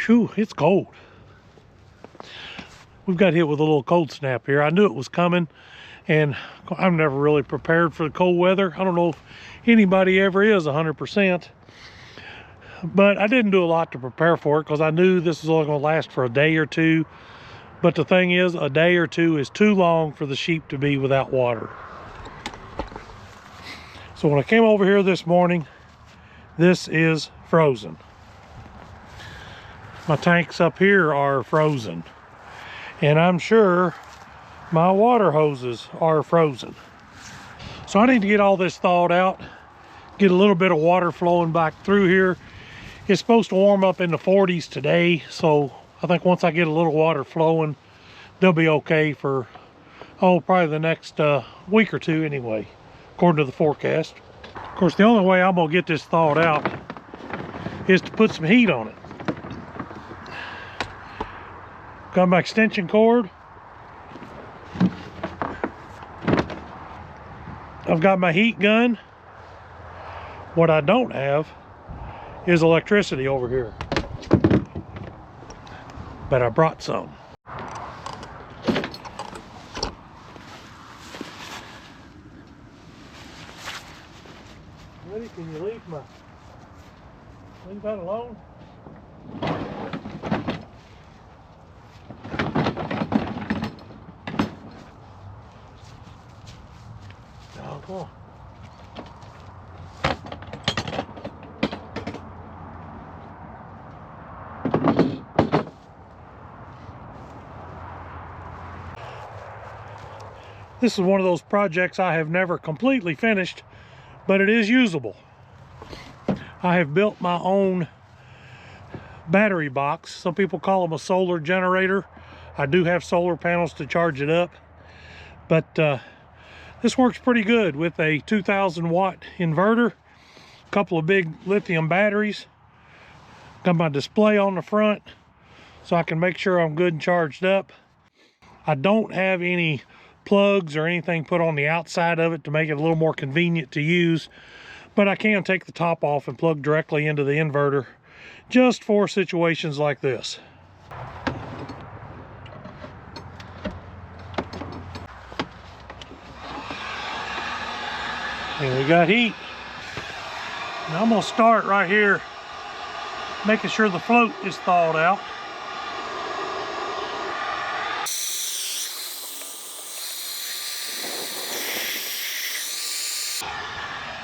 Phew, it's cold. We've got hit with a little cold snap here. I knew it was coming, and I'm never really prepared for the cold weather. I don't know if anybody ever is 100%, but I didn't do a lot to prepare for it because I knew this was only going to last for a day or two. But the thing is, a day or two is too long for the sheep to be without water. So when I came over here this morning, this is frozen. My tanks up here are frozen. And I'm sure my water hoses are frozen. So I need to get all this thawed out, get a little bit of water flowing back through here. It's supposed to warm up in the 40s today, so I think once I get a little water flowing, they'll be okay for, probably the next week or two anyway, according to the forecast. Of course, the only way I'm gonna get this thawed out is to put some heat on it. Got my extension cord. I've got my heat gun. What I don't have is electricity over here, but I brought some. Ready? Can you leave that alone? Cool. This is one of those projects I have never completely finished, but it is usable. I have built my own battery box. Some people call them a solar generator. I do have solar panels to charge it up, but this works pretty good with a 2,000 watt inverter, a couple of big lithium batteries. Got my display on the front so I can make sure I'm good and charged up. I don't have any plugs or anything put on the outside of it to make it a little more convenient to use, but I can take the top off and plug directly into the inverter just for situations like this. And we got heat. Now I'm gonna start right here, making sure the float is thawed out.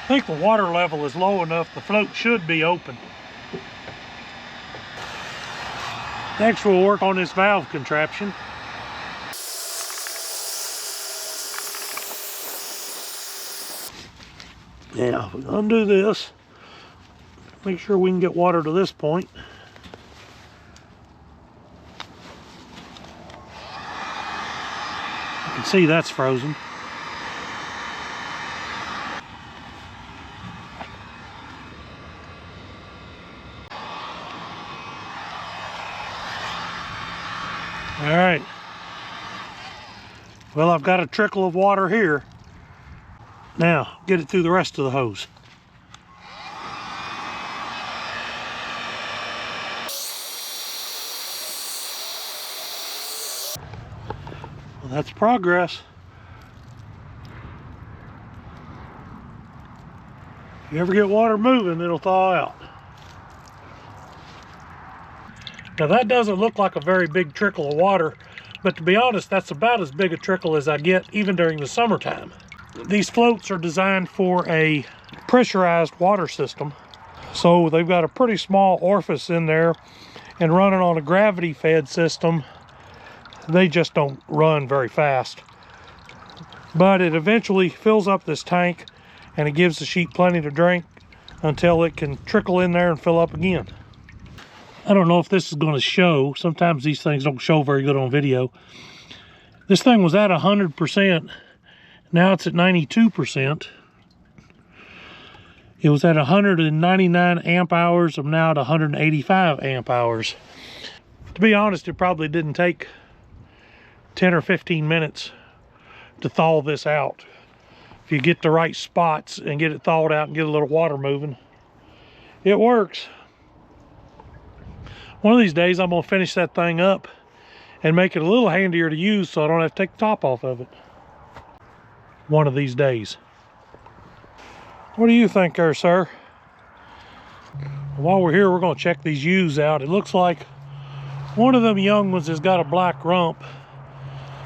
I think the water level is low enough, the float should be open. Next we'll work on this valve contraption. Now, we undo this, make sure we can get water to this point. You can see that's frozen. All right. Well, I've got a trickle of water here. Now, get it through the rest of the hose. Well, that's progress. If you ever get water moving, it'll thaw out. Now, that doesn't look like a very big trickle of water, but to be honest, that's about as big a trickle as I get even during the summertime. These floats are designed for a pressurized water system, so they've got a pretty small orifice in there, and running on a gravity fed system, they just don't run very fast. But it eventually fills up this tank and it gives the sheep plenty to drink until it can trickle in there and fill up again. I don't know if this is going to show. Sometimes these things don't show very good on video. This thing was at 100%. Now it's at 92%. It was at 199 amp hours. I'm now at 185 amp hours. To be honest, it probably didn't take 10 or 15 minutes to thaw this out. If you get the right spots and get it thawed out and get a little water moving, it works. One of these days I'm gonna finish that thing up and make it a little handier to use so I don't have to take the top off of it. One of these days. What do you think there, sir? While we're here, we're gonna check these ewes out. It looks like one of them young ones has got a black rump.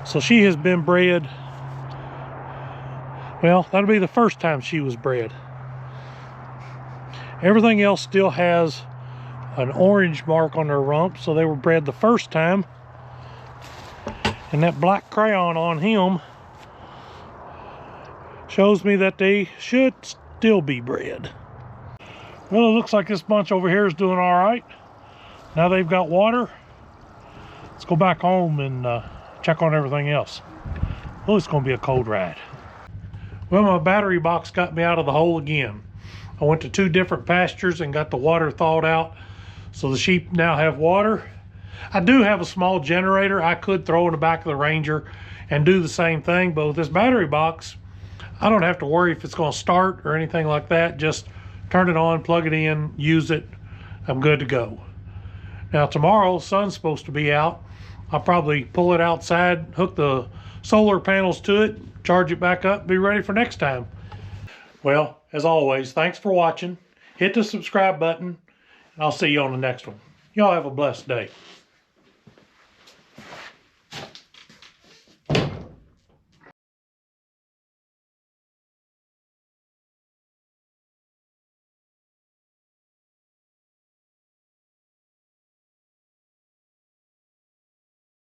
So she has been bred. Well, that'll be the first time she was bred. Everything else still has an orange mark on their rump, so they were bred the first time. And that black crayon on him shows me that they should still be bred. Well, it looks like this bunch over here is doing all right. Now they've got water. Let's go back home and check on everything else. Oh, it's gonna be a cold ride. Well, my battery box got me out of the hole again. I went to 2 different pastures and got the water thawed out, so the sheep now have water. I do have a small generator I could throw in the back of the Ranger and do the same thing, but with this battery box, I don't have to worry if it's gonna start or anything like that. Just turn it on, plug it in, use it, I'm good to go. Now tomorrow, the sun's supposed to be out. I'll probably pull it outside, hook the solar panels to it, charge it back up, be ready for next time. Well, as always, thanks for watching. Hit the subscribe button, and I'll see you on the next one. Y'all have a blessed day.